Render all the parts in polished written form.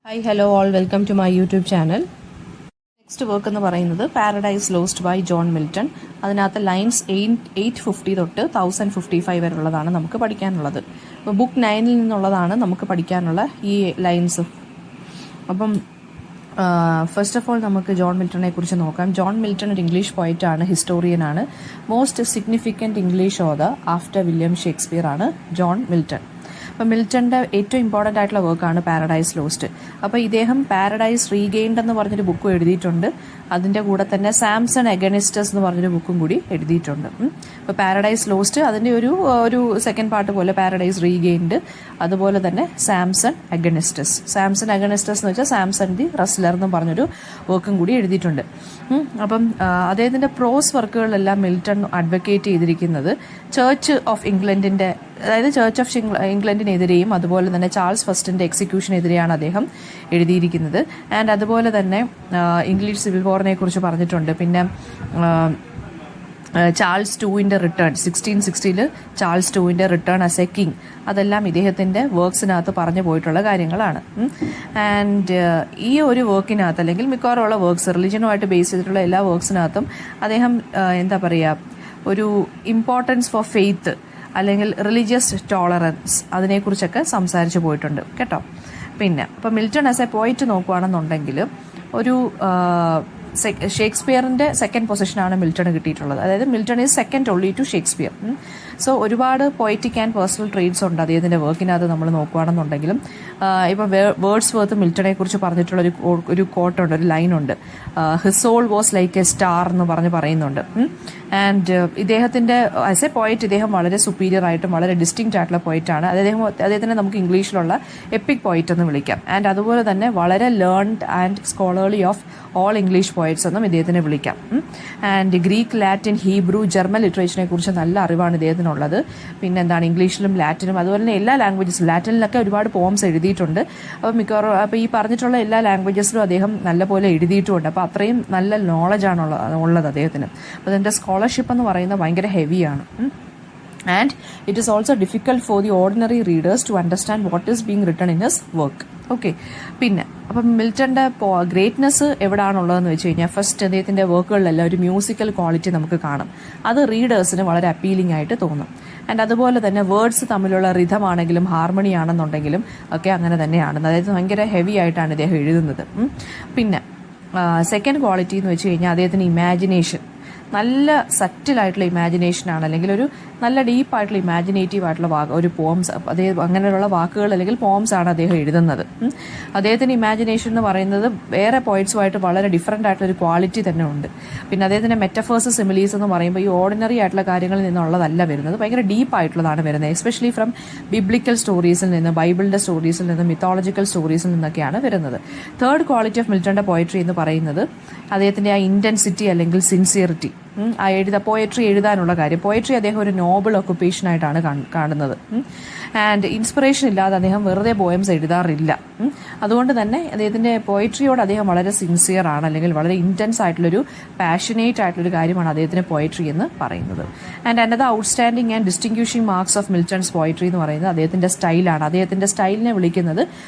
Hi hello all welcome to my YouTube channel. Next work എന്ന് പറയുന്നത് paradise lost by John Milton. അതിനകത്ത് lines 850 തൊട്ട് 1055 വരെയുള്ളതാണ് നമുക്ക് പഠിക്കാനുള്ളത്. അപ്പോൾ ബുക്ക് 9 നിന്നുള്ളതാണ് നമുക്ക് പഠിക്കാനുള്ള ഈ ലൈൻസ്. അപ്പം ഫസ്റ്റ് ഓഫ് ഓൾ നമുക്ക് ജോൺ മിൽട്ടണിനെ കുറിച്ച് നോക്കാം. ജോൺ മിൽട്ടൺ ഒരു ഇംഗ്ലീഷ് പോയിറ്റാണ്, ഹിസ്റ്റോറിയനാണ്. Most significant English author after William Shakespeare ആണ് ജോൺ മിൽട്ടൺ. അപ്പോൾ മിൽട്ടൻ്റെ ഏറ്റവും ഇമ്പോർട്ടൻ്റ് ആയിട്ടുള്ള വർക്കാണ് പാരഡൈസ് ലോസ്റ്റ്. അപ്പോൾ ഇദ്ദേഹം പാരഡൈസ് റീഗെയിൻഡ് എന്ന് പറഞ്ഞൊരു ബുക്കും എഴുതിയിട്ടുണ്ട്. അതിൻ്റെ കൂടെ തന്നെ സാംസൺ അഗനിസ്റ്റസ് എന്ന് പറഞ്ഞൊരു ബുക്കും കൂടി എഴുതിയിട്ടുണ്ട്. അപ്പോൾ പാരഡൈസ് ലോസ്റ്റ് അതിൻ്റെ ഒരു സെക്കൻഡ് പാർട്ട് പോലെ പാരഡൈസ് റീഗെയിൻഡ്, അതുപോലെ തന്നെ സാംസൺ അഗനിസ്റ്റസ്. സാംസൺ അഗനിസ്റ്റസ് എന്ന് വെച്ചാൽ സാംസൺ ദി റെസ്ലർ എന്ന് പറഞ്ഞൊരു വർക്കും കൂടി എഴുതിയിട്ടുണ്ട്. അപ്പം അദ്ദേഹത്തിൻ്റെ പ്രോസ് വർക്കുകളിലെല്ലാം മിൽട്ടൺ അഡ്വക്കേറ്റ് ചെയ്തിരിക്കുന്നത് ചർച്ച് ഓഫ് ഇംഗ്ലണ്ടിൻ്റെ, അതായത് ചർച്ച് ഓഫ് ഇംഗ്ലണ്ടിനെതിരെയും അതുപോലെ തന്നെ ചാൾസ് ഫസ്റ്റിൻ്റെ എക്സിക്യൂഷനെതിരെയാണ് അദ്ദേഹം എഴുതിയിരിക്കുന്നത്. ആൻഡ് അതുപോലെ തന്നെ ഇംഗ്ലീഷ് സിവിൽ വാറിനെ കുറിച്ച് പറഞ്ഞിട്ടുണ്ട്. പിന്നെ ചാൾസ് ടൂവിൻ്റെ റിട്ടേൺ 1660 ചാൾസ് ടൂവിൻ്റെ റിട്ടേൺ ആസ് എ കിങ്, അതെല്ലാം ഇദ്ദേഹത്തിൻ്റെ വർക്ക്സിനകത്ത് പറഞ്ഞു പോയിട്ടുള്ള കാര്യങ്ങളാണ്. ആൻഡ് ഈ ഒരു വർക്കിനകത്ത് അല്ലെങ്കിൽ മിക്കവാറുള്ള വർക്ക്സ് റിലിജനുമായിട്ട് ബേസ് ചെയ്തിട്ടുള്ള എല്ലാ വർക്ക്സിനകത്തും അദ്ദേഹം എന്താ പറയുക, ഒരു ഇമ്പോർട്ടൻസ് ഫോർ ഫെയ്ത്ത് അല്ലെങ്കിൽ റിലീജിയസ് ടോളറൻസ് അതിനെക്കുറിച്ചൊക്കെ സംസാരിച്ച് പോയിട്ടുണ്ട് കേട്ടോ. പിന്നെ അപ്പോൾ മിൽട്ടൺ ആസ് എ പോയിറ്റ് നോക്കുകയാണെന്നുണ്ടെങ്കിൽ ഒരു ഷേക്സ്പിയറിൻ്റെ സെക്കൻഡ് പൊസിഷനാണ് മിൽട്ടണ് കിട്ടിയിട്ടുള്ളത്. അതായത് Milton is second only to Shakespeare. So ഒരുപാട് പോയറ്റിക് ആൻഡ് പേഴ്സണൽ ട്രെയ്റ്റ്സ് ഉണ്ട് അദ്ദേഹത്തിൻ്റെ വർക്കിനകത്ത് നമ്മൾ നോക്കുകയാണെന്നുണ്ടെങ്കിലും. ഇപ്പോൾ വേർഡ്സ് വർത്ത് മിൽട്ടനെ കുറിച്ച് പറഞ്ഞിട്ടുള്ള ഒരു കോട്ടുണ്ട്, ഒരു ലൈനുണ്ട്, his soul was like a star എന്ന് പറയുന്നുണ്ട്. ആൻഡ് ഇദ്ദേഹത്തിൻ്റെ ആസ് എ പോയറ്റ് ഇദ്ദേഹം വളരെ സുപ്പീരിയർ ആയിട്ടും വളരെ ഡിസ്റ്റിങ്ക്റ്റ് ആയിട്ടുള്ള പോയിറ്റാണ്. അദ്ദേഹത്തിനെ നമുക്ക് ഇംഗ്ലീഷിലുള്ള എപ്പിക് പോയിറ്റ് എന്ന് വിളിക്കാം. ആൻഡ് അതുപോലെ തന്നെ വളരെ learned and scholarly of all English poets എന്നും ഇദ്ദേഹത്തിനെ വിളിക്കാം. And Greek, Latin, Hebrew, German ലിറ്ററേച്ചറിനെ കുറിച്ച് നല്ല അറിവാണ് ഇദ്ദേഹത്തിനുള്ളത്. പിന്നെ എന്താണ്, ഇംഗ്ലീഷിലും ലാറ്റിനും അതുപോലെ തന്നെ എല്ലാ ലാംഗ്വേജസിലും, ലാറ്റിനിലൊക്കെ ഒരുപാട് പോംസ് എഴുതിയിട്ടുണ്ട്. അപ്പോൾ മിക്കവാറും അപ്പോൾ ഈ പറഞ്ഞിട്ടുള്ള എല്ലാ ലാംഗ്വേജസിലും അദ്ദേഹം നല്ലപോലെ എഴുതിയിട്ടുമുണ്ട്. അപ്പോൾ അത്രയും നല്ല നോളജാണ് ഉള്ളത് അദ്ദേഹത്തിന്. അപ്പോൾ അതിൻ്റെ സ്കോളർഷിപ്പ് എന്ന് പറയുന്നത് ഭയങ്കര ഹെവിയാണ്. And it is also difficult for the ordinary readers to understand what is being written in his work. Okay, പിന്നെ അപ്പം മിൽട്ടൻ്റെ ഗ്രേറ്റ്നെസ് എവിടെയാണുള്ളതെന്ന് വെച്ച് കഴിഞ്ഞാൽ, ഫസ്റ്റ് അദ്ദേഹത്തിൻ്റെ വർക്കുകളിലെല്ലാം ഒരു മ്യൂസിക്കൽ ക്വാളിറ്റി നമുക്ക് കാണും. അത് റീഡേഴ്സിന് വളരെ അപ്പീലിംഗ് ആയിട്ട് തോന്നും. ആൻഡ് അതുപോലെ തന്നെ വേർഡ്സ് തമ്മിലുള്ള റിഥം ആണെങ്കിലും ഹാർമണി ആണെന്നുണ്ടെങ്കിലും ഒക്കെ അങ്ങനെ തന്നെയാണ്. അതായത് ഭയങ്കര ഹെവി ആയിട്ടാണ് ഇദ്ദേഹം എഴുതുന്നത്. പിന്നെ സെക്കൻഡ് ക്വാളിറ്റി എന്ന് വെച്ച് കഴിഞ്ഞാൽ അദ്ദേഹത്തിന് ഇമാജിനേഷൻ, നല്ല സറ്റിലായിട്ടുള്ള ഇമാജിനേഷനാണ്, അല്ലെങ്കിൽ ഒരു നല്ല ഡീപ്പായിട്ടുള്ള ഇമാജിനേറ്റീവ് ആയിട്ടുള്ള ഒരു പോംസ്, അങ്ങനെയുള്ള വാക്കുകൾ അല്ലെങ്കിൽ പോംസ് ആണ് അദ്ദേഹം എഴുതുന്നത്. അദ്ദേഹത്തിൻ്റെ ഇമാജിനേഷൻ എന്ന് പറയുന്നത് വേറെ പോയിറ്റ്സുമായിട്ട് വളരെ ഡിഫറെൻ്റ് ആയിട്ടുള്ള ഒരു ക്വാളിറ്റി തന്നെ ഉണ്ട്. പിന്നെ അദ്ദേഹത്തിൻ്റെ മെറ്റഫേഴ്സ്, സിമിലീസ് എന്ന് പറയുമ്പോൾ ഈ ഓർഡിനറി ആയിട്ടുള്ള കാര്യങ്ങളിൽ നിന്നുള്ളതല്ല വരുന്നത്, ഭയങ്കര ഡീപ്പായിട്ടുള്ളതാണ് വരുന്നത്. എസ്പെഷ്യലി ഫ്രം ബിബ്ലിക്കൽ സ്റ്റോറീസിൽ നിന്ന്, ബൈബിളിൻ്റെ സ്റ്റോറീസിൽ നിന്ന്, മിത്തോളജിക്കൽ സ്റ്റോറീസിൽ നിന്നൊക്കെയാണ് വരുന്നത്. തേർഡ് ക്വാളിറ്റി ഓഫ് മിൽട്ടൻ്റെ പോയട്രി എന്ന് പറയുന്നത് അദ്ദേഹത്തിൻ്റെ ആ ഇൻറ്റൻസിറ്റി അല്ലെങ്കിൽ സിൻസിയറിറ്റി, പോയട്രി എഴുതാനുള്ള കാര്യം. പോയട്രി അദ്ദേഹം ഒരു നോബിൾ ഒക്കുപ്പേഷനായിട്ടാണ് കാണുന്നത്. ആൻഡ് ഇൻസ്പിറേഷൻ ഇല്ലാതെ അദ്ദേഹം വെറുതെ പോയംസ് എഴുതാറില്ല. അതുകൊണ്ട് തന്നെ അദ്ദേഹത്തിൻ്റെ പോയട്രിയോട് അദ്ദേഹം വളരെ സിൻസിയർ ആണ്, അല്ലെങ്കിൽ വളരെ ഇൻറ്റൻസ് ആയിട്ടുള്ളൊരു പാഷനേറ്റ് ആയിട്ടുള്ളൊരു കാര്യമാണ് അദ്ദേഹത്തിൻ്റെ പോയട്രി എന്ന് പറയുന്നത്. And another outstanding and ഡിസ്റ്റിങ്ക്വിഷിംഗ് marks of Milton's poetry എന്ന് പറയുന്നത് അദ്ദേഹത്തിൻ്റെ സ്റ്റൈലാണ്. അദ്ദേഹത്തിൻ്റെ സ്റ്റൈലിനെ വിളിക്കുന്നത്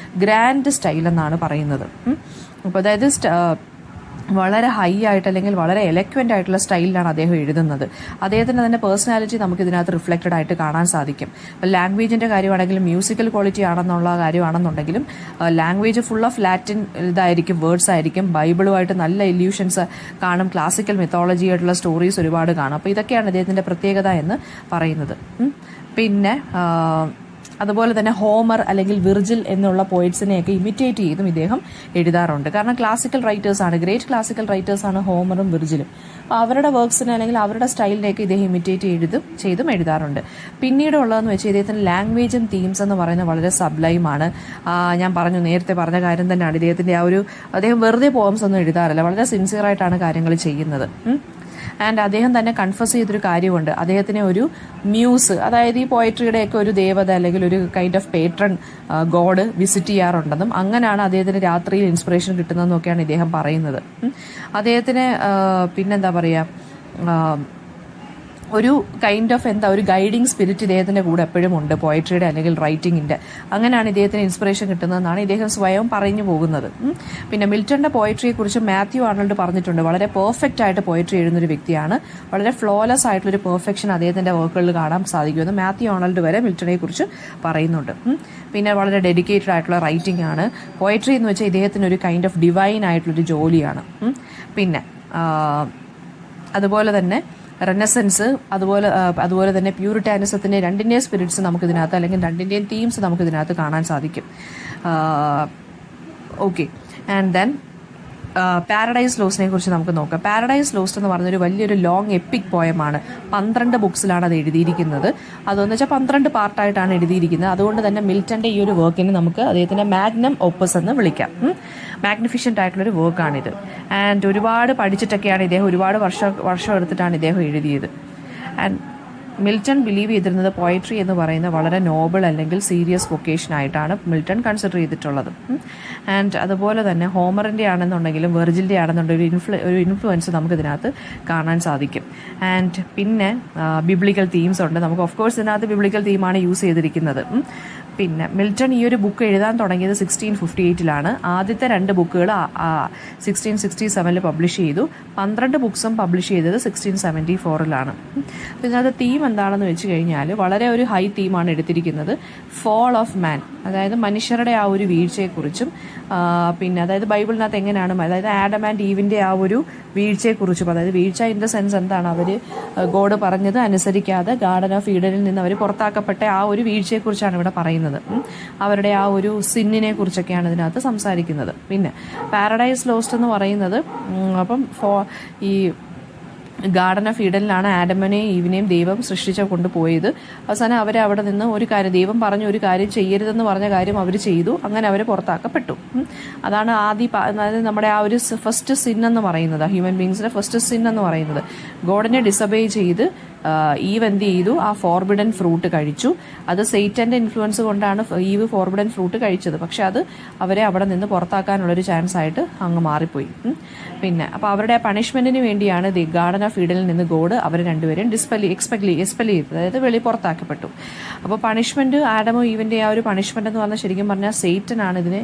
ഗ്രാൻഡ് സ്റ്റൈൽ എന്നാണ് പറയുന്നത്. അപ്പോൾ അതായത് വളരെ ഹൈ ആയിട്ട് അല്ലെങ്കിൽ വളരെ എലക്വൻ്റ് ആയിട്ടുള്ള സ്റ്റൈലിലാണ് അദ്ദേഹം എഴുതുന്നത്. അദ്ദേഹത്തിൻ്റെ തന്നെ പേഴ്സണാലിറ്റി നമുക്ക് ഇതിനകത്ത് റിഫ്ലക്റ്റഡ് ആയിട്ട് കാണാൻ സാധിക്കും. അപ്പോൾ ലാംഗ്വേജിൻ്റെ കാര്യമാണെങ്കിലും മ്യൂസിക്കൽ ക്വാളിറ്റി ആണെന്നുള്ള കാര്യമാണെന്നുണ്ടെങ്കിലും ലാംഗ്വേജ് ഫുൾ ഓഫ് ലാറ്റിൻ ഇതായിരിക്കും, വേർഡ്സ് ആയിരിക്കും. ബൈബിളുമായിട്ട് നല്ല ഇല്യൂഷൻസ് കാണും, ക്ലാസിക്കൽ മിത്തോളജി ആയിട്ടുള്ള സ്റ്റോറീസ് ഒരുപാട് കാണും. അപ്പോൾ ഇതൊക്കെയാണ് അദ്ദേഹത്തിൻ്റെ പ്രത്യേകത എന്ന് പറയുന്നത്. പിന്നെ അതുപോലെ തന്നെ ഹോമർ അല്ലെങ്കിൽ വിർജിൽ എന്നുള്ള പോയിറ്റ്സിനെയൊക്കെ ഇമിറ്റേറ്റ് ചെയ്തും ഇദ്ദേഹം എഴുതാറുണ്ട്. കാരണം ക്ലാസിക്കൽ റൈറ്റേഴ്സാണ്, ഗ്രേറ്റ് ക്ലാസിക്കൽ റൈറ്റേഴ്സാണ് ഹോമറും വിർജിലും. അപ്പോൾ അവരുടെ വർക്ക്സിനെ അല്ലെങ്കിൽ അവരുടെ സ്റ്റൈലിനെയൊക്കെ ഇദ്ദേഹം ഇമിറ്റേറ്റ് ചെയ്തും എഴുതാറുണ്ട്. പിന്നീട് ഉള്ളതെന്ന് വെച്ചാൽ ഇദ്ദേഹത്തിൻ്റെ ലാംഗ്വേജും തീംസ് എന്ന് പറയുന്നത് വളരെ സബ്ലൈമാണ്. ഞാൻ നേരത്തെ പറഞ്ഞ കാര്യം തന്നെയാണ്. ഇദ്ദേഹത്തിൻ്റെ അദ്ദേഹം വെറുതെ പോംസ് ഒന്നും എഴുതാറില്ല, വളരെ സിൻസിയറായിട്ടാണ് കാര്യങ്ങൾ ചെയ്യുന്നത്. ആൻഡ് അദ്ദേഹം തന്നെ കൺഫസ് ചെയ്തൊരു കാര്യമുണ്ട്, അദ്ദേഹത്തിനെ ഒരു മ്യൂസ്, അതായത് ഈ പോയട്രിയുടെയൊക്കെ ഒരു ദേവത അല്ലെങ്കിൽ ഒരു kind of patron god visit ചെയ്യാറുണ്ടെന്നും അങ്ങനെയാണ് അദ്ദേഹത്തിന് രാത്രിയിൽ ഇൻസ്പിറേഷൻ കിട്ടുന്നതെന്നൊക്കെയാണ് ഇദ്ദേഹം പറയുന്നത്. അദ്ദേഹത്തിന് പിന്നെന്താ പറയുക, ഒരു കൈൻഡ് ഓഫ് ഒരു ഗൈഡിങ് സ്പിരിറ്റ് ഇദ്ദേഹത്തിൻ്റെ കൂടെ എപ്പോഴും ഉണ്ട്, പോയട്രിയുടെ അല്ലെങ്കിൽ റൈറ്റിങ്ങിൻ്റെ. അങ്ങനെയാണ് ഇദ്ദേഹത്തിന് ഇൻസ്പിറേഷൻ കിട്ടുന്നതെന്നാണ് ഇദ്ദേഹം സ്വയം പറഞ്ഞു പോകുന്നത്. പിന്നെ മിൽട്ടന്റെ പോയട്രിയെക്കുറിച്ച് മാത്യു ആർണൾഡ് പറഞ്ഞിട്ടുണ്ട്, വളരെ പെർഫെക്റ്റ് ആയിട്ട് പോയട്രി എഴുതുന്നൊരു വ്യക്തിയാണ്, വളരെ ഫ്ലോലെസ് ആയിട്ടുള്ളൊരു പെർഫെക്ഷൻ അദ്ദേഹത്തിൻ്റെ വർക്കുകളിൽ കാണാൻ സാധിക്കുമെന്ന് മാത്യു ആർണൾഡ് വരെ മിൽട്ടനെ കുറിച്ച് പറയുന്നുണ്ട്. പിന്നെ വളരെ ഡെഡിക്കേറ്റഡ് ആയിട്ടുള്ള റൈറ്റിംഗ് ആണ്. പോയട്രി എന്ന് വെച്ചാൽ ഇദ്ദേഹത്തിന് ഒരു കൈൻഡ് ഓഫ് ഡിവൈൻ ആയിട്ടുള്ളൊരു ജോലിയാണ്. പിന്നെ അതുപോലെ തന്നെ റെനസൻസ്, അതുപോലെ തന്നെ പ്യൂരിറ്റാനിസത്തിൻ്റെ രണ്ടിൻ്റെയും സ്പിരിറ്റ്സ് നമുക്കിതിനകത്ത്, അല്ലെങ്കിൽ രണ്ടിൻ്റെയും തീംസ് നമുക്കിതിനകത്ത് കാണാൻ സാധിക്കും. ഓക്കെ, ആൻഡ് ദെൻ പാരഡൈസ് ലോസ്റ്റിനെ കുറിച്ച് നമുക്ക് നോക്കാം. പാരഡൈസ് ലോസ്റ്റ് എന്ന് പറഞ്ഞൊരു വലിയൊരു ലോങ് എപ്പിക് പോയമാണ്. 12 ബുക്സിലാണ് അത് എഴുതിയിരിക്കുന്നത്. അതെന്ന് വെച്ചാൽ 12 പാർട്ടായിട്ടാണ് എഴുതിയിരിക്കുന്നത്. അതുകൊണ്ട് തന്നെ മിൽട്ടന്റെ ഈ ഒരു വർക്കിന് നമുക്ക് അദ്ദേഹത്തിന്റെ മാഗ്നം ഓപ്പസ് എന്ന് വിളിക്കാം. മാഗ്നിഫിഷ്യൻ്റ് ആയിട്ടുള്ളൊരു വർക്കാണിത്. ആൻഡ് ഒരുപാട് പഠിച്ചിട്ടൊക്കെയാണ് ഇദ്ദേഹം, ഒരുപാട് വർഷം എടുത്തിട്ടാണ് ഇദ്ദേഹം എഴുതിയത്. ആൻഡ് മിൽട്ടൺ ബിലീവ് ചെയ്തിരുന്നത് പോയട്രി എന്ന് പറയുന്ന വളരെ നോബിൾ അല്ലെങ്കിൽ സീരിയസ് വൊക്കേഷൻ ആയിട്ടാണ് മിൽട്ടൺ കൺസിഡർ ചെയ്തിട്ടുള്ളത്. ആൻഡ് അതുപോലെ തന്നെ ഹോമറിൻ്റെ ആണെന്നുണ്ടെങ്കിലും വെർജിലിൻ്റെ ആണെന്നുണ്ടെങ്കിലും ഒരു ഇൻഫ്ലുവൻസ് നമുക്കിതിനകത്ത് കാണാൻ സാധിക്കും. ആൻഡ് പിന്നെ ബിബ്ലിക്കൽ തീംസ് ഉണ്ട്. നമുക്ക് ഓഫ് കോഴ്സ് ഇതിനകത്ത് ബിബ്ലിക്കൽ തീമാണ് യൂസ് ചെയ്തിരിക്കുന്നത്. പിന്നെ മിൽട്ടൺ ഈ ഒരു ബുക്ക് എഴുതാൻ തുടങ്ങിയത് 1658 ആദ്യത്തെ 2 ബുക്കുകൾ 1667 പബ്ലിഷ് ചെയ്തു. 12 ബുക്സും പബ്ലിഷ് ചെയ്തത് 1674. ഇതിനകത്ത് തീം എന്താണെന്ന് വെച്ച് കഴിഞ്ഞാൽ വളരെ ഒരു ഹൈ തീമാണ് എടുത്തിരിക്കുന്നത്. ഫോൾ ഓഫ് മാൻ, അതായത് മനുഷ്യരുടെ ആ ഒരു വീഴ്ചയെക്കുറിച്ചും, പിന്നെ അതായത് ബൈബിളിനകത്ത് എങ്ങനെയാണ്, അതായത് ആഡം ആൻഡ് ഈവിൻ്റെ ആ ഒരു വീഴ്ചയെക്കുറിച്ചും, അതായത് വീഴ്ച ഇൻ ദ സെൻസ് എന്താണ്, അവർ ഗോഡ് പറഞ്ഞത് അനുസരിക്കാതെ ഗാർഡൻ ഓഫ് ഈഡനിൽ നിന്ന് അവർ പുറത്താക്കപ്പെട്ട ആ ഒരു വീഴ്ചയെക്കുറിച്ചാണ് ഇവിടെ പറയുന്നത്. അവരുടെ ആ ഒരു സിന്നിനെ കുറിച്ചൊക്കെയാണ് ഇതിനകത്ത് സംസാരിക്കുന്നത്. പിന്നെ പാരഡൈസ് ലോസ്റ്റ് എന്ന് പറയുന്നത്, അപ്പം ഈ ഗാർഡൻ ഓഫ് ഈഡനിലാണ് ആഡമിനെയും ഈവിനെയും ദൈവം സൃഷ്ടിച്ച കൊണ്ടുപോയത്. അവസാനം അവരെ അവിടെ നിന്ന് ഒരു കാര്യം, ദൈവം പറഞ്ഞു ഒരു കാര്യം ചെയ്യരുതെന്ന് പറഞ്ഞ കാര്യം അവർ ചെയ്തു, അങ്ങനെ അവർ പുറത്താക്കപ്പെട്ടു. അതാണ് അതായത് നമ്മുടെ ആ ഒരു ഫസ്റ്റ് സിൻ എന്ന് പറയുന്നത്, ഹ്യൂമൻ ബീങ്സിന്റെ ഫസ്റ്റ് സിൻ എന്ന് പറയുന്നത്. ഗോഡിനെ ഡിസബേ ചെയ്ത് ഈവ് എന്ത് ചെയ്തു, ആ ഫോർബിഡൻ ഫ്രൂട്ട് കഴിച്ചു. അത് സെയ്റ്റന്റെ ഇൻഫ്ലുവൻസ് കൊണ്ടാണ് ഈവ് ഫോർബിഡൻ ഫ്രൂട്ട് കഴിച്ചത്. പക്ഷെ അത് അവരെ അവിടെ നിന്ന് പുറത്താക്കാനുള്ളൊരു ചാൻസ് ആയിട്ട് അങ്ങ് മാറിപ്പോയി. പിന്നെ അപ്പോൾ അവരുടെ പണിഷ്മെന്റിന് വേണ്ടിയാണ് ദി ഗാർഡൻ ഓഫ് ഈഡനിൽ നിന്ന് ഗോഡ് അവരെ രണ്ടുപേരും എക്സ്പെൽ ചെയ്തു, അതായത് വെളി പുറത്താക്കപ്പെട്ടു. അപ്പോൾ പണിഷ്മെന്റ്, ആഡമോ ഈവിന്റെ ആ ഒരു പണിഷ്മെന്റ് എന്ന് പറഞ്ഞാൽ ശരിക്കും പറഞ്ഞാൽ സെയ്റ്റൻ ആണ് ഇതിനെ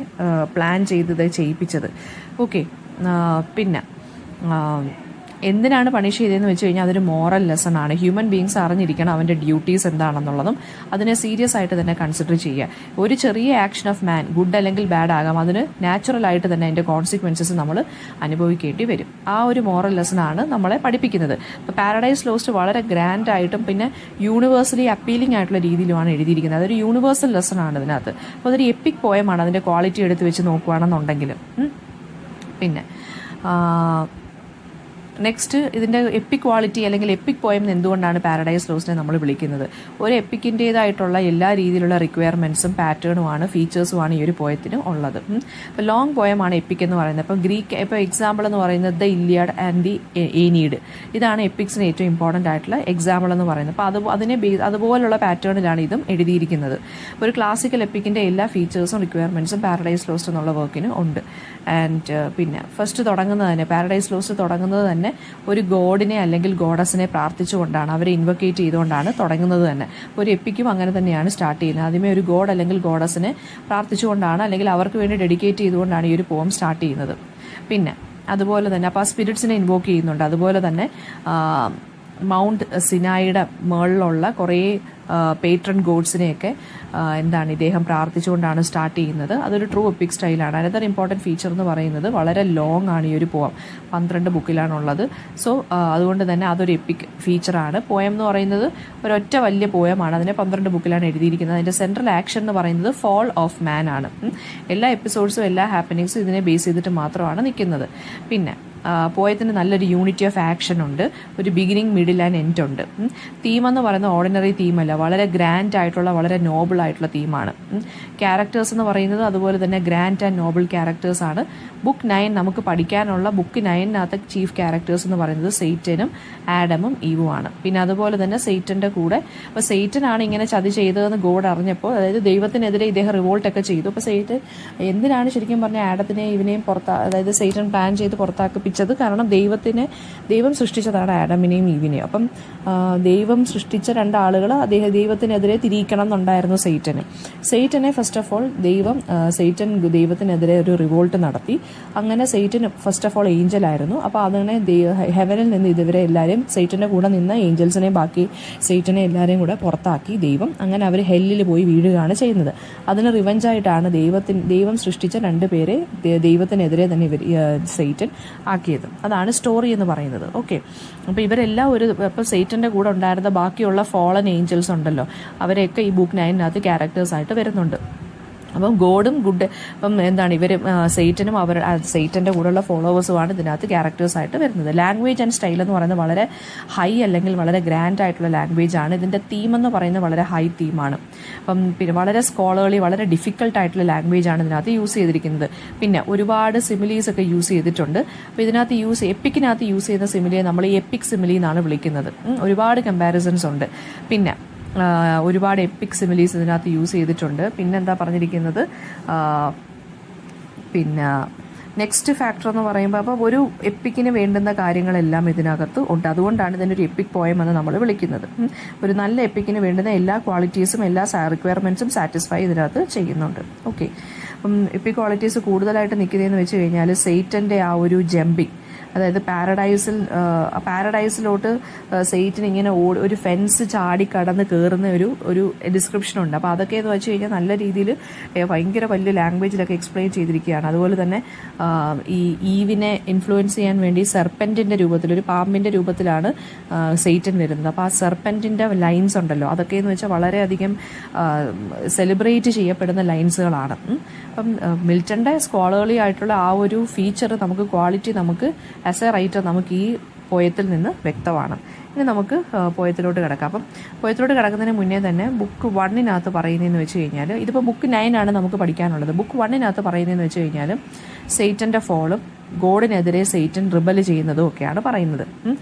പ്ലാൻ ചെയ്തത്, ചെയ്യിപ്പിച്ചത്. ഓക്കെ, പിന്നെ എന്തിനാണ് പണിഷ് ചെയ്തതെന്ന് വെച്ച് കഴിഞ്ഞാൽ അതൊരു മോറൽ ലെസൺ ആണ്. ഹ്യൂമൻ ബീങ്സ് അറിഞ്ഞിരിക്കണം അവൻ്റെ ഡ്യൂട്ടീസ് എന്താണെന്നുള്ളതും അതിനെ സീരിയസ് ആയിട്ട് തന്നെ കൺസിഡർ ചെയ്യുക. ഒരു ചെറിയ ആക്ഷൻ ഓഫ് മാൻ ഗുഡ് അല്ലെങ്കിൽ ബാഡ് ആകാം, അതിന് നാച്ചുറൽ ആയിട്ട് തന്നെ അതിൻ്റെ കോൺസിക്വൻസസ് നമ്മൾ അനുഭവിക്കേണ്ടി വരും. ആ ഒരു മോറൽ ലെസൺ ആണ് നമ്മളെ പഠിപ്പിക്കുന്നത്. ഇപ്പോൾ പാരഡൈസ് ലോസ്റ്റ് വളരെ ഗ്രാൻഡ് ആയിട്ടും പിന്നെ യൂണിവേഴ്സലി അപ്പീലിംഗ് ആയിട്ടുള്ള രീതിയിലുമാണ് എഴുതിയിരിക്കുന്നത്. അതൊരു യൂണിവേഴ്സൽ ലെസൺ ആണ് ഇതിനകത്ത്. അപ്പോൾ അതൊരു എപ്പിക് പോയമാണ് അതിൻ്റെ ക്വാളിറ്റി എടുത്ത് വെച്ച് നോക്കുകയാണെന്നുണ്ടെങ്കിലും. പിന്നെ നെക്സ്റ്റ്, ഇതിൻ്റെ എപ്പിക് ക്വാളിറ്റി അല്ലെങ്കിൽ എപ്പിക് പോയം എന്തുകൊണ്ടാണ് പാരഡൈസ് ലോസ്റ്റിനെ നമ്മൾ വിളിക്കുന്നത്? ഒരു എപ്പിക്കിൻ്റേതായിട്ടുള്ള എല്ലാ രീതിയിലുള്ള റിക്വയർമെൻറ്റ്സും പാറ്റേണുമാണ് ഫീച്ചേഴ്സുമാണ് ഈ ഒരു പോയത്തിന് ഉള്ളത്. ഇപ്പോൾ ലോങ് പോയമാണ് എപ്പിക് എന്ന് പറയുന്നത്. ഇപ്പോൾ എക്സാമ്പിൾ എന്ന് പറയുന്നത് ദ ഇലിയാഡ് ആൻഡ് ദി ഏനീഡ്, ഇതാണ് എപ്പിക്സിന് ഏറ്റവും ഇമ്പോർട്ടൻ്റ് ആയിട്ടുള്ള എക്സാമ്പിൾ എന്ന് പറയുന്നത്. അപ്പോൾ അതുപോലുള്ള പാറ്റേണിലാണ് ഇതും എഴുതിയിരിക്കുന്നത്. ഒരു ക്ലാസിക്കൽ എപ്പിക്കിൻ്റെ എല്ലാ ഫീച്ചേഴ്സും റിക്വയർമെൻറ്റ്സും പാരഡൈസ് ലോസ്റ്റ് എന്നുള്ള വർക്കിന് ഉണ്ട്. ആൻഡ് പിന്നെ ഫസ്റ്റ് തുടങ്ങുന്നത് തന്നെ, പാരഡൈസ് ലോസ്റ്റ് തുടങ്ങുന്നത് തന്നെ ഒരു ഗോഡിനെ അല്ലെങ്കിൽ ഗോഡസിനെ പ്രാർത്ഥിച്ചുകൊണ്ടാണ്, അവരെ ഇൻവൊക്കേറ്റ് ചെയ്തുകൊണ്ടാണ് തുടങ്ങുന്നത് തന്നെ. ഒരു എപ്പിക്കും അങ്ങനെ തന്നെയാണ് സ്റ്റാർട്ട് ചെയ്യുന്നത്. ആദ്യമേ ഒരു ഗോഡ് അല്ലെങ്കിൽ ഗോഡസിനെ പ്രാർത്ഥിച്ചുകൊണ്ടാണ്, അല്ലെങ്കിൽ അവർക്ക് വേണ്ടി ഡെഡിക്കേറ്റ് ചെയ്തുകൊണ്ടാണ് ഈ ഒരു പോം സ്റ്റാർട്ട് ചെയ്യുന്നത്. പിന്നെ അതുപോലെ തന്നെ അപ്പോൾ ആ സ്പിരിറ്റ്സിനെ ഇൻവോക്ക് ചെയ്യുന്നുണ്ട്. അതുപോലെ തന്നെ മൗണ്ട് സിനായിയുടെ മുകളിലുള്ള കുറേ പേട്രൺ ഗോഡ്സിനെയൊക്കെ എന്താണ് ഇദ്ദേഹം പ്രാർത്ഥിച്ചുകൊണ്ടാണ് സ്റ്റാർട്ട് ചെയ്യുന്നത്. അതൊരു ട്രൂ എപ്പിക് സ്റ്റൈലാണ്. അനദർ ഇമ്പോർട്ടൻറ്റ് ഫീച്ചർ എന്ന് പറയുന്നത് വളരെ ലോങ് ആണ് ഈ ഒരു പോയം, 12 ബുക്കിലാണുള്ളത്. സോ അതുകൊണ്ട് തന്നെ അതൊരു എപ്പിക് ഫീച്ചറാണ്. പോയം എന്ന് പറയുന്നത് ഒരൊറ്റ വലിയ പോയമാണ്, അതിനെ 12 ബുക്കിലാണ് എഴുതിയിരിക്കുന്നത്. അതിൻ്റെ സെൻട്രൽ ആക്ഷൻ എന്ന് പറയുന്നത് ഫോൾ ഓഫ് മാൻ ആണ്. എല്ലാ എപ്പിസോഡ്സും എല്ലാ ഹാപ്പനിങ്സും ഇതിനെ ബേസ് ചെയ്തിട്ട് മാത്രമാണ് നിൽക്കുന്നത്. പിന്നെ പോയത്തിന് നല്ലൊരു യൂണിറ്റി ഓഫ് ആക്ഷൻ ഉണ്ട്, ഒരു ബിഗിനിങ് മിഡിൽ ആൻഡ് എൻഡ് ഉണ്ട്. തീം എന്ന് പറയുന്നത് ഓർഡിനറി തീമല്ല, വളരെ ഗ്രാൻഡ് ആയിട്ടുള്ള വളരെ നോബിൾ ആയിട്ടുള്ള തീമാണ്. ക്യാരക്ടേഴ്സ് എന്ന് പറയുന്നത് അതുപോലെ തന്നെ ഗ്രാൻഡ് ആൻഡ് നോബിൾ ക്യാരക്ടേഴ്സാണ്. ബുക്ക് 9 നമുക്ക് പഠിക്കാനുള്ള ബുക്ക് 9-നകത്തെ ചീഫ് ക്യാരക്ടേഴ്സ് എന്ന് പറയുന്നത് സെയ്റ്റനും ആഡമും ഈവുമാണ്. പിന്നെ അതുപോലെ തന്നെ സെയ്റ്റൻ്റെ കൂടെ, അപ്പോൾ സെയ്റ്റനാണ് ഇങ്ങനെ ചതി ചെയ്തതെന്ന് ഗോഡ് അറിഞ്ഞപ്പോൾ, അതായത് ദൈവത്തിനെതിരെ ഇദ്ദേഹം റിവോൾട്ടൊക്കെ ചെയ്തു. അപ്പോൾ സെയ്റ്റൻ എന്തിനാണ് ശരിക്കും പറഞ്ഞാൽ ആഡത്തിനെയും ഇവനെയും അതായത് സെയ്റ്റൻ പ്ലാൻ ചെയ്ത് പുറത്താക്കിപ്പിച്ചത് സൃഷ്ടിച്ചത്. കാരണം ദൈവം സൃഷ്ടിച്ചതാണ് ആഡമിനെയും ഈവിനെയും. അപ്പം ദൈവം സൃഷ്ടിച്ച രണ്ടാളുകൾ ദൈവത്തിനെതിരെ തിരിയിക്കണം എന്നുണ്ടായിരുന്നു സെയ്റ്റനെ ഫസ്റ്റ് ഓഫ് ഓൾ സെയ്റ്റൻ ദൈവത്തിനെതിരെ ഒരു റിവോൾട്ട് നടത്തി. അങ്ങനെ Satan first of all Angel ആയിരുന്നു. അപ്പോൾ അങ്ങനെ ഹെവനിൽ നിന്ന് ഇതുവരെ എല്ലാവരെയും സെയ്റ്റൻ്റെ കൂടെ നിന്ന ഏഞ്ചൽസിനെ ബാക്കി സെയ്റ്റനെ എല്ലാവരെയും കൂടെ പുറത്താക്കി ദൈവം. അങ്ങനെ അവർ ഹെല്ലിൽ പോയി വീഴുകയാണ് ചെയ്യുന്നത്. അതിന് റിവഞ്ചായിട്ടാണ് ദൈവം സൃഷ്ടിച്ച 2 പേരെ ദൈവത്തിനെതിരെ തന്നെ സെയ്റ്റൻ ആക്കിയത്. അതാണ് സ്റ്റോറി എന്ന് പറയുന്നത്. ഓക്കെ, അപ്പോൾ ഇവരെല്ലാം അപ്പോൾ സെയ്റ്റൻ്റെ കൂടെ ഉണ്ടായിരുന്ന ബാക്കിയുള്ള ഫോളൻ ഏഞ്ചൽസ് ഉണ്ടല്ലോ, അവരെയൊക്കെ ഈ ബുക്ക് 9 ക്യാരക്ടേഴ്സായിട്ട് വരുന്നുണ്ട്. അപ്പം ഗോഡും അപ്പം ഇവർ സെയ്റ്റനും സെയ്റ്റൻ്റെ കൂടെയുള്ള ഫോളോവേഴ്സുമാണ് ഇതിനകത്ത് ക്യാരക്ടേഴ്സായിട്ട് വരുന്നത്. ലാംഗ്വേജ് ആൻഡ് സ്റ്റൈൽ എന്ന് പറയുന്നത് വളരെ ഹൈ അല്ലെങ്കിൽ വളരെ ഗ്രാൻഡ് ആയിട്ടുള്ള ലാംഗ്വേജ് ആണ്. ഇതിൻ്റെ തീം എന്ന് പറയുന്നത് വളരെ ഹൈ തീമാണ്. അപ്പം പിന്നെ വളരെ സ്കോളർലി, വളരെ ഡിഫിക്കൽട്ട് ആയിട്ടുള്ള ലാംഗ്വേജ് ആണ് ഇതിനകത്ത് യൂസ് ചെയ്തിരിക്കുന്നത്. പിന്നെ ഒരുപാട് സിമിലീസ് ഒക്കെ യൂസ് ചെയ്തിട്ടുണ്ട്. അപ്പോൾ ഇതിനകത്ത് എപ്പിക്കിനകത്ത് യൂസ് ചെയ്യുന്ന സിമിലിയെ നമ്മൾ എപ്പിക് സിമിലി എന്നാണ് വിളിക്കുന്നത്. ഒരുപാട് കമ്പാരിസൺസ് ഉണ്ട്. പിന്നെ ഒരുപാട് എപ്പിക് സിമിലീസ് ഇതിനകത്ത് യൂസ് ചെയ്തിട്ടുണ്ട്. പിന്നെന്താ പറഞ്ഞിരിക്കുന്നത്, പിന്നെ നെക്സ്റ്റ് ഫാക്ടർ എന്ന് പറയുമ്പോൾ അപ്പോൾ ഒരു എപ്പിക്കിന് വേണ്ടുന്ന കാര്യങ്ങളെല്ലാം ഇതിനകത്ത് ഉണ്ട്. അതുകൊണ്ടാണ് ഇതിനൊരു എപ്പിക് പോയം എന്ന് നമ്മൾ വിളിക്കുന്നത്. ഒരു നല്ല എപ്പിക്കിന് വേണ്ടുന്ന എല്ലാ ക്വാളിറ്റീസും എല്ലാ റിക്വയർമെൻറ്റ്സും സാറ്റിസ്ഫൈ ഇതിനകത്ത് ചെയ്യുന്നുണ്ട്. ഓക്കെ, അപ്പം എപ്പിക് ക്വാളിറ്റീസ് കൂടുതലായിട്ട് നിൽക്കുന്നതെന്ന് വെച്ച് കഴിഞ്ഞാൽ സെയ്റ്റൻ്റെ ആ ഒരു ജമ്പിങ്, അതായത് പാരഡൈസിലോട്ട് സെയ്റ്റൻ ഇങ്ങനെ ഒരു ഫെൻസ് ചാടി കടന്ന് കയറുന്ന ഒരു ഡിസ്ക്രിപ്ഷൻ ഉണ്ട്. അപ്പോൾ അതൊക്കെ എന്ന് വെച്ച് കഴിഞ്ഞാൽ നല്ല രീതിയിൽ ഭയങ്കര വലിയ ലാംഗ്വേജിലൊക്കെ എക്സ്പ്ലെയിൻ ചെയ്തിരിക്കുകയാണ്. അതുപോലെ തന്നെ ഈ ഈവിനെ ഇൻഫ്ലുവൻസ് ചെയ്യാൻ വേണ്ടി സെർപ്പൻറ്റിൻ്റെ രൂപത്തിൽ, ഒരു പാമ്പിൻ്റെ രൂപത്തിലാണ് സെയ്റ്റൻ വരുന്നത്. അപ്പോൾ ആ സെർപ്പൻറ്റിൻ്റെ ലൈൻസ് ഉണ്ടല്ലോ, അതൊക്കെ എന്ന് വെച്ചാൽ വളരെയധികം സെലിബ്രേറ്റ് ചെയ്യപ്പെടുന്ന ലൈൻസുകളാണ്. അപ്പം മിൽട്ടൻ്റെ സ്കോളർലി ആയിട്ടുള്ള ആ ഒരു ഫീച്ചർ ക്വാളിറ്റി നമുക്ക് ആസ് എ റൈറ്റർ നമുക്ക് ഈ പോയത്തിൽ നിന്ന് വ്യക്തമാണ്. ഇനി നമുക്ക് പോയത്തിലോട്ട് കിടക്കാം. അപ്പം പോയത്തിലോട്ട് കിടക്കുന്നതിന് മുന്നേ തന്നെ ബുക്ക് 1 പറയുന്നതെന്ന് വെച്ച് കഴിഞ്ഞാൽ, ഇതിപ്പോൾ ബുക്ക് 9 നമുക്ക് പഠിക്കാനുള്ളത്. ബുക്ക് 1 പറയുന്നതെന്ന് വെച്ച് കഴിഞ്ഞാൽ സെയ്റ്റൻ്റെ ഫോളും ഗോഡിനെതിരെ സെയ്റ്റൻ റിബൽ ചെയ്യുന്നതും ഒക്കെയാണ് പറയുന്നത്.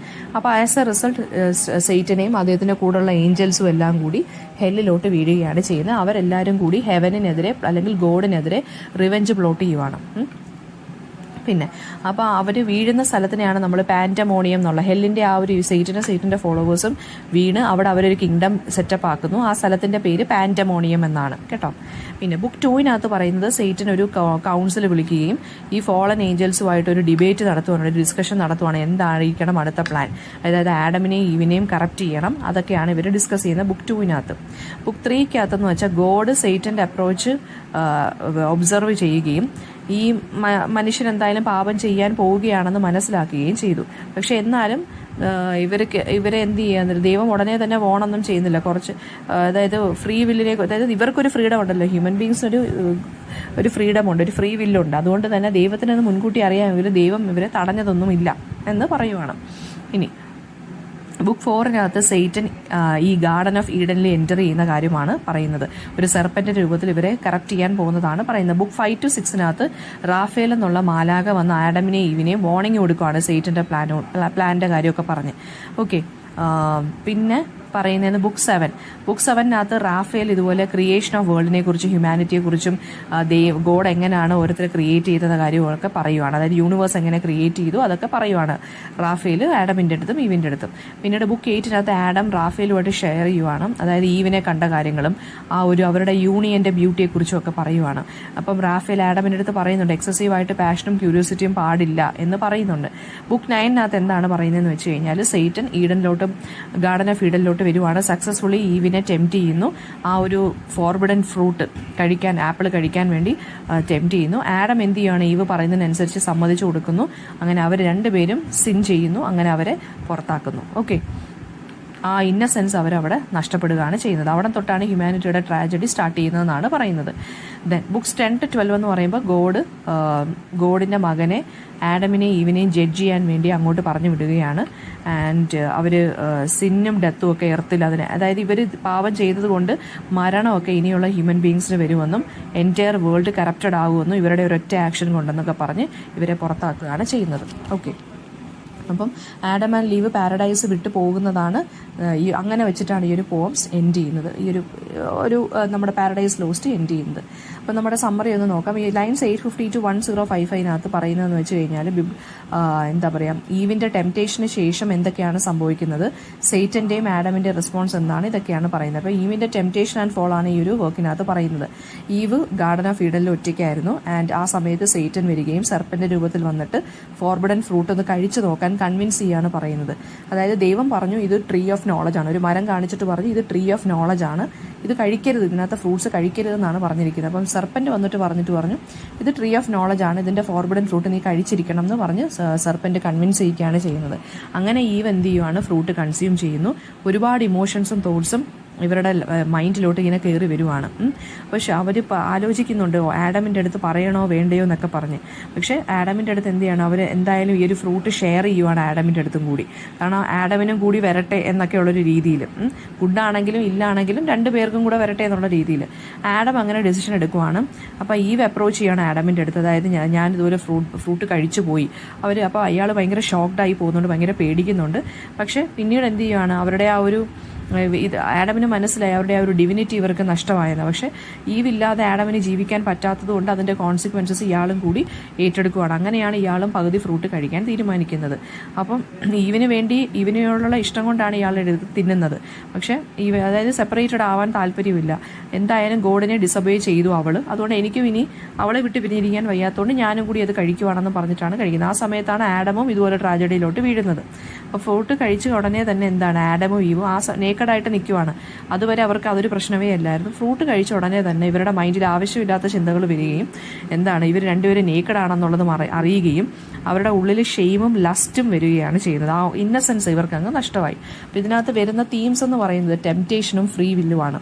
അപ്പോൾ ആസ് എ റിസൾട്ട് സെയ്റ്റനെയും അദ്ദേഹത്തിൻ്റെ കൂടെയുള്ള ഏഞ്ചൽസും എല്ലാം കൂടി ഹെല്ലിലോട്ട് വീഴുകയാണ് ചെയ്യുന്നത്. അവരെല്ലാവരും കൂടി ഹെവനിനെതിരെ അല്ലെങ്കിൽ ഗോഡിനെതിരെ റിവെഞ്ച് പ്ലോട്ട് ചെയ്യുവാണ്. പിന്നെ അപ്പോൾ അവർ വീഴുന്ന സ്ഥലത്തിനെയാണ് നമ്മൾ പാൻറ്റമോണിയം എന്നുള്ള, ഹെല്ലിൻ്റെ ആ ഒരു സെയ്റ്റൻ്റെ ഫോളോവേഴ്സും വീണ് അവിടെ അവരൊരു കിങ്ഡം സെറ്റപ്പ് ആക്കുന്നു. ആ സ്ഥലത്തിൻ്റെ പേര് പാൻറ്റമോണിയം എന്നാണ് കേട്ടോ. പിന്നെ ബുക്ക് 2 പറയുന്നത് സെയ്റ്റൻ ഒരു കൗൺസിൽ വിളിക്കുകയും ഈ ഫോളൻ ഏഞ്ചൽസുമായിട്ട് ഒരു ഡിബേറ്റ് നടത്തുവാണ്, ഒരു ഡിസ്കഷൻ നടത്തുവാണ്. എന്തായിരിക്കണം അടുത്ത പ്ലാൻ, അതായത് ആഡമിനെയും ഈവിനെയും കറപ്റ്റ് ചെയ്യണം. അതൊക്കെയാണ് ഇവർ ഡിസ്കസ് ചെയ്യുന്നത് ബുക്ക് 2. ബുക്ക് 3 വെച്ചാൽ ഗോഡ് സെയ്റ്റൻ്റെ അപ്രോച്ച് ഒബ്സർവ് ചെയ്യുകയും ഈ മനുഷ്യൻ എന്തായാലും പാപം ചെയ്യാൻ പോവുകയാണെന്ന് മനസ്സിലാക്കുകയും ചെയ്തു. പക്ഷെ എന്നാലും ഇവരെ എന്ത് ചെയ്യാൻ, ദൈവം ഉടനെ തന്നെ പോകണമെന്നും ചെയ്യുന്നില്ല. കുറച്ച് അതായത് ഫ്രീ വില്ലിനെ, അതായത് ഇവർക്കൊരു ഫ്രീഡം ഉണ്ടല്ലോ, ഹ്യൂമൻ ബീങ്സിന് ഒരു ഫ്രീഡം ഉണ്ട്, ഒരു ഫ്രീ വില്ലുണ്ട്. അതുകൊണ്ട് തന്നെ ദൈവത്തിനത് മുൻകൂട്ടി അറിയാമെങ്കിൽ ദൈവം ഇവരെ തടഞ്ഞതൊന്നുമില്ല എന്ന് പറയുവാണ്. ഇനി ബുക്ക് 4 സെയ്റ്റൻ ഈ ഗാർഡൻ ഓഫ് ഈഡനിൽ എൻ്റർ ചെയ്യുന്ന കാര്യമാണ് പറയുന്നത്. ഒരു സെർപ്പൻ്റെ രൂപത്തിൽ ഇവരെ കറക്റ്റ് ചെയ്യാൻ പോകുന്നതാണ് പറയുന്നത്. ബുക്ക് 5 to 6 റാഫേൽ എന്നുള്ള മാലാക വന്ന് ആഡമിനെയും ഈവിനെയും വാർണിംഗ് കൊടുക്കുകയാണ് സെയ്റ്റൻ്റെ പ്ലാൻ്റെ കാര്യമൊക്കെ പറഞ്ഞ്. ഓക്കെ, പിന്നെ പറയുന്നതെന്ന് ബുക്ക് 7 റാഫേൽ ഇതുപോലെ ക്രിയേഷൻ ഓഫ് വേൾഡിനെ കുറിച്ചും ഹ്യൂമാനിറ്റിയെ കുറിച്ചും ഗോഡ് എങ്ങനെയാണ് ഓരോരുത്തരെ ക്രിയേറ്റ് ചെയ്തെന്ന കാര്യങ്ങളൊക്കെ പറയുവാണ്. അതായത് യൂണിവേഴ്സ് എങ്ങനെ ക്രിയേറ്റ് ചെയ്തു അതൊക്കെ പറയുവാണ് റാഫേൽ ആഡമിൻ്റെ അടുത്തും ഈവിൻ്റെ അടുത്തും. പിന്നീട് ബുക്ക് 8 ആഡം റാഫേലുമായിട്ട് ഷെയർ ചെയ്യുവാണ്, അതായത് ഈവിനെ കണ്ട കാര്യങ്ങളും ആ ഒരു അവരുടെ യൂണിയൻ്റെ ബ്യൂട്ടിയെക്കുറിച്ചും ഒക്കെ പറയുവാണ്. അപ്പം റാഫേൽ ആഡമിൻ്റെ അടുത്ത് പറയുന്നുണ്ട് എക്സസീവായിട്ട് പാഷനും ക്യൂരിയോസിറ്റിയും പാടില്ല എന്ന് പറയുന്നുണ്ട്. ബുക്ക് 9 എന്താണ് പറയുന്നതെന്ന് വെച്ച് കഴിഞ്ഞാൽ സെയ്റ്റൻ ഗാർഡൻ ഓഫ് ഈഡനിലോട്ട് വരുവാണ്. സക്സസ്ഫുള്ളി ഈവിനെ ടെംപ്റ്റ് ചെയ്യുന്നു. ആ ഒരു ഫോർബിഡൻ ഫ്രൂട്ട് ആപ്പിൾ കഴിക്കാൻ വേണ്ടി ടെംപ്റ്റ് ചെയ്യുന്നു. ആഡം എന്ത് ചെയ്യുകയാണ്, ഈവ് പറയുന്നതിനനുസരിച്ച് സമ്മതിച്ചു കൊടുക്കുന്നു. അങ്ങനെ അവർ രണ്ടുപേരും സിൻ ചെയ്യുന്നു. അങ്ങനെ അവരെ പുറത്താക്കുന്നു. ഓക്കെ, ആ ഇന്നസെൻസ് അവരവിടെ നഷ്ടപ്പെടുകയാണ് ചെയ്യുന്നത്. അവിടെ തൊട്ടാണ് ഹ്യൂമാനിറ്റിയുടെ ട്രാജഡി സ്റ്റാർട്ട് ചെയ്യുന്നതെന്നാണ് പറയുന്നത്. ദെൻ ബുക്സ് 10 to 12 എന്ന് പറയുമ്പോൾ ഗോഡിൻ്റെ മകനെ ആഡമിനെയും ഈവിനെയും ജഡ്ജ് ചെയ്യാൻ വേണ്ടി അങ്ങോട്ട് പറഞ്ഞു വിടുകയാണ്. ആൻഡ് അവർ സിന്നും ഡെത്തും ഒക്കെ എർത്തിൽ അതായത് ഇവർ പാപം ചെയ്തതുകൊണ്ട് മരണമൊക്കെ ഇനിയുള്ള ഹ്യൂമൻ ബീങ്സിന് വരുമെന്നും എൻറ്റയർ വേൾഡ് കറപ്റ്റഡ് ആകുമെന്നും ഇവരുടെ ഒരൊറ്റ ആക്ഷൻ കൊണ്ടെന്നൊക്കെ പറഞ്ഞ് ഇവരെ പുറത്താക്കുകയാണ് ചെയ്യുന്നത്. ഓക്കെ, അപ്പം ആഡം ആൻഡ് ലീവ് പാരഡൈസ് വിട്ടു പോകുന്നതാണ് ഈ അങ്ങനെ വെച്ചിട്ടാണ് ഈ ഒരു പോംസ് എൻഡ് ചെയ്യുന്നത്, ഈ ഒരു നമ്മുടെ പാരഡൈസ് ലോസ്റ്റ് എൻഡ് ചെയ്യുന്നത്. അപ്പം നമ്മുടെ സമ്മറി ഒന്ന് നോക്കാം. ഈ ലൈൻസ് 850 to 1055 പറയുന്നതെന്ന് വെച്ച് കഴിഞ്ഞാൽ എന്താ പറയുക, ഈവിൻ്റെ ടെംപ്റ്റേഷന് ശേഷം എന്തൊക്കെയാണ് സംഭവിക്കുന്നത്, സെയ്റ്റൻ്റെയും ആഡമിൻ്റെ റെസ്പോൺസ് എന്താണ്, ഇതൊക്കെയാണ് പറയുന്നത്. അപ്പോൾ ഈവിൻ്റെ ടെംപ്റ്റേഷൻ ആൻഡ് ഫോൾ ആണ് ഈ ഒരു വർക്കിനകത്ത് പറയുന്നത്. ഈവ് ഗാർഡൻ ഓഫ് ഈഡനിൽ ഒറ്റയ്ക്കായിരുന്നു ആൻഡ് ആ സമയത്ത് സെയ്റ്റൻ വരികയും സെർപ്പൻ്റെ രൂപത്തിൽ വന്നിട്ട് ഫോർബിഡൻ ഫ്രൂട്ട് ഒന്ന് കഴിച്ചു നോക്കാൻ കൺവിൻസ് ചെയ്യാണ് പറയുന്നത്. അതായത് ദൈവം പറഞ്ഞു ഇത് ട്രീ ഓഫ് നോളജ് ആണ്, ഒരു മരം കാണിച്ചിട്ട് പറഞ്ഞു ഇത് ട്രീ ഓഫ് നോളജ് ആണ്, ഇത് കഴിക്കരുത്, ഇതിനകത്ത് ഫ്രൂട്ട്സ് കഴിക്കരുതെന്നാണ് പറഞ്ഞിരിക്കുന്നത്. അപ്പം സെർപ്പൻ്റ് വന്നിട്ട് പറഞ്ഞു ഇത് ട്രീ ഓഫ് നോളജ് ആണ്, ഇതിൻ്റെ ഫോർബിഡൻ ഫ്രൂട്ട് നീ കഴിച്ചിരിക്കണം എന്ന് പറഞ്ഞ് സെർപ്പൻ്റ് കൺവിൻസ് ചെയ്യുകയാണ് ചെയ്യുന്നത്. അങ്ങനെ ഈവ് എന്ത് ചെയ്യുവാണ്, ഫ്രൂട്ട് കൺസ്യൂം ചെയ്യുന്നു. ഒരുപാട് ഇമോഷൻസും തോട്ട്സും ഇവരുടെ മൈൻഡിലോട്ട് ഇങ്ങനെ കയറി വരുവാണ്. പക്ഷെ അവർ ആലോചിക്കുന്നുണ്ട് ആഡമിൻ്റെ അടുത്ത് പറയണോ വേണ്ടയോ എന്നൊക്കെ പറഞ്ഞ്. പക്ഷേ ആഡമിൻ്റെ അടുത്ത് എന്ത് ചെയ്യണം, അവർ എന്തായാലും ഈ ഒരു ഫ്രൂട്ട് ഷെയർ ചെയ്യുവാണ് ആഡമിൻ്റെ അടുത്തും കൂടി. കാരണം ആഡമിനും കൂടി വരട്ടെ എന്നൊക്കെയുള്ളൊരു രീതിയിൽ, ഗുഡാണെങ്കിലും ഇല്ലാണെങ്കിലും 2 പേർക്കും കൂടെ വരട്ടെ എന്നുള്ള രീതിയിൽ ആഡം അങ്ങനെ ഡെസിഷൻ എടുക്കുവാണ്. അപ്പോൾ ഈവ് അപ്രോച്ച് ചെയ്യാണ് ആഡമിൻ്റെ അടുത്ത്, അതായത് ഞാൻ ഇതുപോലെ ഫ്രൂട്ട് കഴിച്ചു പോയി. അപ്പോൾ അയാൾ ഭയങ്കര ഷോക്ക്ഡായി പോകുന്നുണ്ട്, ഭയങ്കര പേടിക്കുന്നുണ്ട്. പക്ഷേ പിന്നീട് എന്ത് ചെയ്യുവാണ്, അവരുടെ ആ ഒരു ഇത് ആഡമിന് മനസ്സിലായി അവരുടെ ആ ഒരു ഡിവിനിറ്റി ഇവർക്ക് നഷ്ടമായത്. പക്ഷേ ഈവില്ലാതെ ആഡമിന് ജീവിക്കാൻ പറ്റാത്തത് കൊണ്ട് അതിൻ്റെ കോൺസിക്വൻസസ് ഇയാളും കൂടി ഏറ്റെടുക്കുകയാണ്. അങ്ങനെയാണ് ഇയാളും പകുതി ഫ്രൂട്ട് കഴിക്കാൻ തീരുമാനിക്കുന്നത്. അപ്പം ഈവിനോടുള്ള ഇഷ്ടം കൊണ്ടാണ് ഇയാൾ എടുത്ത് തിന്നുന്നത്. പക്ഷേ അതായത് സെപ്പറേറ്റഡ് ആവാൻ താല്പര്യമില്ല. എന്തായാലും ഗോഡിനെ ഡിസബേ ചെയ്തു അവൾ, അതുകൊണ്ട് എനിക്കും ഇനി അവളെ വിട്ട് പിരിഞ്ഞിരിക്കാൻ വയ്യാത്തതുകൊണ്ട് ഞാനും കൂടി അത് കഴിക്കുവാണെന്ന് പറഞ്ഞിട്ടാണ് കഴിക്കുന്നത്. ആ സമയത്താണ് ആഡമും ഇതുപോലെ ട്രാജഡിയിലോട്ട് വീഴുന്നത്. അപ്പോൾ ഫ്രൂട്ട് കഴിച്ച ഉടനെ തന്നെ എന്താണ്, ആഡമും ഈവും ആ നേക്കഡായിട്ട് നിൽക്കുവാണ്. അതുവരെ അവർക്ക് അതൊരു പ്രശ്നമേ അല്ലായിരുന്നു. ഫ്രൂട്ട് കഴിച്ച ഉടനെ തന്നെ ഇവരുടെ മൈൻഡിൽ ആവശ്യമില്ലാത്ത ചിന്തകൾ വരികയും എന്താണ്, ഇവർ രണ്ടുപേരും നേക്കഡാണെന്നുള്ളത് അറിയുകയും അവരുടെ ഉള്ളിൽ ഷെയിമും ലസ്റ്റും വരികയാണ് ചെയ്യുന്നത്. ആ ഇന്നസെൻസ് ഇവർക്ക് അങ്ങ് നഷ്ടമായി. അപ്പോൾ ഇതിനകത്ത് വരുന്ന തീംസ് എന്ന് പറയുന്നത് ടെംപ്റ്റേഷനും ഫ്രീ വില്ലുമാണ്.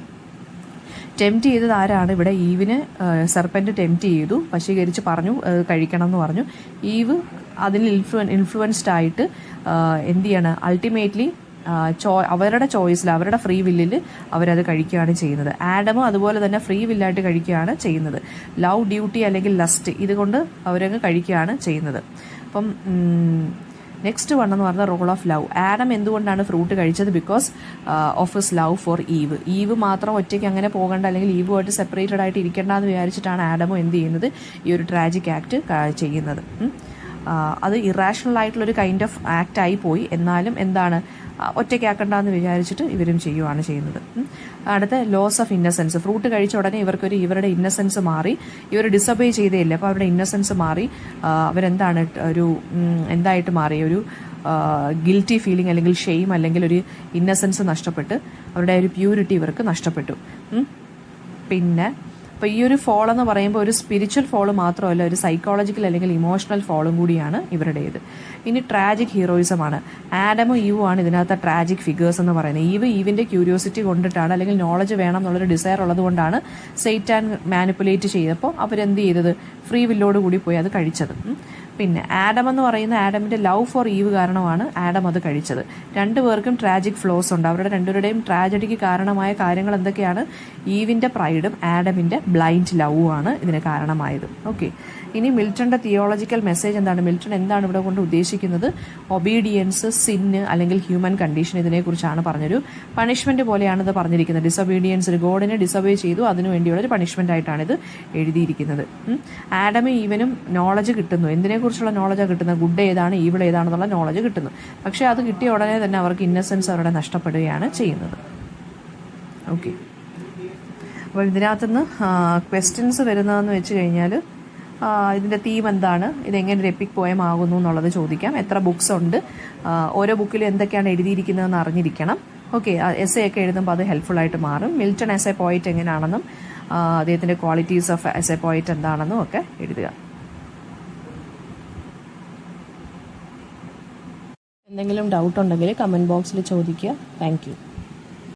ടെംപ്റ്റ് ചെയ്തത് ആരാണ്, ഇവിടെ ഈവിന് സെർപ്പൻ്റ് ടെംപ്റ്റ് ചെയ്തു, വശീകരിച്ച് പറഞ്ഞു കഴിക്കണം എന്ന് പറഞ്ഞു. ഈവ് അതിൽ ഇൻഫ്ലുവൻസ്ഡ് ആയിട്ട് എന്ത് ചെയ്യാണ്, അൾട്ടിമേറ്റ്ലി അവരുടെ ചോയ്സിൽ അവരുടെ ഫ്രീ വില്ലിൽ അവരത് കഴിക്കുകയാണ് ചെയ്യുന്നത്. ആഡമും അതുപോലെ തന്നെ ഫ്രീ വില്ലായിട്ട് കഴിക്കുകയാണ് ചെയ്യുന്നത്. ലവ്, ഡ്യൂട്ടി അല്ലെങ്കിൽ ലസ്റ്റ് ഇതുകൊണ്ട് അവരങ്ങ് കഴിക്കുകയാണ് ചെയ്യുന്നത്. അപ്പം നെക്സ്റ്റ് വൺ എന്ന് പറഞ്ഞാൽ റോൾ ഓഫ് ലവ്. ആഡം എന്തുകൊണ്ടാണ് ഫ്രൂട്ട് കഴിച്ചത്, because of his love for eve. Eve മാത്രം ഒറ്റയ്ക്ക് അങ്ങനെ പോകേണ്ട അല്ലെങ്കിൽ ഈവുമായിട്ട് സെപ്പറേറ്റഡ് ആയിട്ട് ഇരിക്കേണ്ട എന്ന് വിചാരിച്ചിട്ടാണ് ആഡമും എന്ത് ചെയ്യുന്നത്, ഈ ഒരു ട്രാജിക് ആക്ട് ചെയ്യുന്നത്. അത് ഇറാഷണൽ ആയിട്ടുള്ളൊരു കൈൻഡ് ഓഫ് ആക്റ്റായി പോയി, എന്നാലും എന്താണ് ഒറ്റയ്ക്കാക്കണ്ടെന്ന് വിചാരിച്ചിട്ട് ഇവരും ചെയ്യുകയാണ് ചെയ്യുന്നത്. അടുത്ത ലോസ് ഓഫ് ഇന്നസെൻസ്. ഫ്രൂട്ട് കഴിച്ച ഉടനെ ഇവരുടെ ഇന്നസെൻസ് മാറി, ഇവർ ഡിസബേ ചെയ്തേയില്ല. അപ്പോൾ അവരുടെ ഇന്നസെൻസ് മാറി, അവരെന്താണ് ഒരു എന്തായിട്ട് മാറി, ഒരു ഗിൽറ്റി ഫീലിംഗ് അല്ലെങ്കിൽ ഷെയിം അല്ലെങ്കിൽ ഒരു ഇന്നസെൻസ് നഷ്ടപ്പെട്ട് അവരുടെ ഒരു പ്യൂരിറ്റി ഇവർക്ക് നഷ്ടപ്പെട്ടു. പിന്നെ അപ്പോൾ ഈ ഒരു ഫോൾ എന്ന് പറയുമ്പോൾ ഒരു സ്പിരിച്വൽ ഫോള് മാത്രമല്ല, ഒരു സൈക്കോളജിക്കൽ അല്ലെങ്കിൽ ഇമോഷണൽ ഫോളും കൂടിയാണ് ഇവരുടേത്. ഇനി ട്രാജിക് ഹീറോയിസമാണ്. ആഡമും ഈവും ആണ് ഇതിനകത്ത് ട്രാജിക് ഫിഗേഴ്സ് എന്ന് പറയുന്നത്. ഈവിൻ്റെ ക്യൂരിയോസിറ്റി കൊണ്ടിട്ടാണ് അല്ലെങ്കിൽ നോളജ് വേണം എന്നുള്ളൊരു ഡിസയർ ഉള്ളത് കൊണ്ടാണ് സെയ്റ്റാൻ മാനിപ്പുലേറ്റ് ചെയ്തപ്പോൾ അവരെന്ത് ചെയ്തത്, ഫ്രീ വില്ലോട് കൂടി പോയി അത് കഴിച്ചത്. പിന്നെ ആഡം എന്ന് പറയുന്ന ആഡമിൻ്റെ ലവ് ഫോർ ഈവ് കാരണമാണ് ആഡം അത് കഴിച്ചത്. രണ്ടുപേർക്കും ട്രാജിക് ഫ്ലോസ് ഉണ്ട്. അവരുടെ രണ്ടുപേരുടെയും ട്രാജഡിക്ക് കാരണമായ കാര്യങ്ങൾ എന്തൊക്കെയാണ്, ഈവിൻ്റെ പ്രൈഡും ആഡമിൻ്റെ ബ്ലൈൻഡ് ലവുമാണ് ഇതിന് കാരണമായത്. ഓക്കെ, ഇനി മിൽട്ടന്റെ തിയോളജിക്കൽ മെസ്സേജ് എന്താണ്, മിൽട്ടൺ എന്താണ് ഇവിടെ കൊണ്ട് ഉദ്ദേശിക്കുന്നത്, ഒബീഡിയൻസ്, സിന്ന് അല്ലെങ്കിൽ ഹ്യൂമൻ കണ്ടീഷൻ, ഇതിനെക്കുറിച്ചാണ് പറഞ്ഞൊരു പണിഷ്മെന്റ് പോലെയാണ് ഇത് പറഞ്ഞിരിക്കുന്നത്. ഡിസൊബീഡിയൻസ്, ഗോഡിനെ ഡിസൊബേ ചെയ്തു, അതിനുവേണ്ടിയുള്ള ഒരു പണിഷ്മെന്റ് ആയിട്ടാണ് ഇത് എഴുതിയിരിക്കുന്നത്. ആഡമും ഈവനും നോളജ് കിട്ടുന്നു. എന്തിനെക്കുറിച്ചുള്ള നോളജാണ് കിട്ടുന്നത്, ഗുഡ് ഏതാണ് ഈവിൾ ഏതാണെന്നുള്ള നോളജ് കിട്ടുന്നു. പക്ഷേ അത് കിട്ടിയ ഉടനെ തന്നെ അവർക്ക് ഇന്നസെൻസ് അവരുടെ നഷ്ടപ്പെടുകയാണ് ചെയ്യുന്നത്. ഓക്കെ, അപ്പോൾ ഇതിനകത്തുനിന്ന് ക്വസ്റ്റ്യൻസ് വരുന്നതെന്ന് വെച്ച് കഴിഞ്ഞാൽ ഇതിൻ്റെ തീം എന്താണ്, ഇതെങ്ങനെ ഒരു എപ്പിക് പോയം ആകുന്നു എന്നുള്ളത് ചോദിക്കാം. എത്ര ബുക്സ് ഉണ്ട്, ഓരോ ബുക്കിലും എന്തൊക്കെയാണ് എഴുതിയിരിക്കുന്നതെന്ന് അറിഞ്ഞിരിക്കണം. ഓക്കെ, എസ്സേ ഒക്കെ എഴുതുമ്പോൾ അത് ഹെൽപ്ഫുള്ളായിട്ട് മാറും. മിൽട്ടൺ ആസ് എ പോയിറ്റ് എങ്ങനെയാണെന്നും അദ്ദേഹത്തിൻ്റെ ക്വാളിറ്റീസ് ഓഫ് ആസ് എ പോയിറ്റ് എന്താണെന്നും ഒക്കെ എഴുതുക. എന്തെങ്കിലും ഡൗട്ട് ഉണ്ടെങ്കിൽ കമൻറ്റ് ബോക്സിൽ ചോദിക്കുക. Thank you.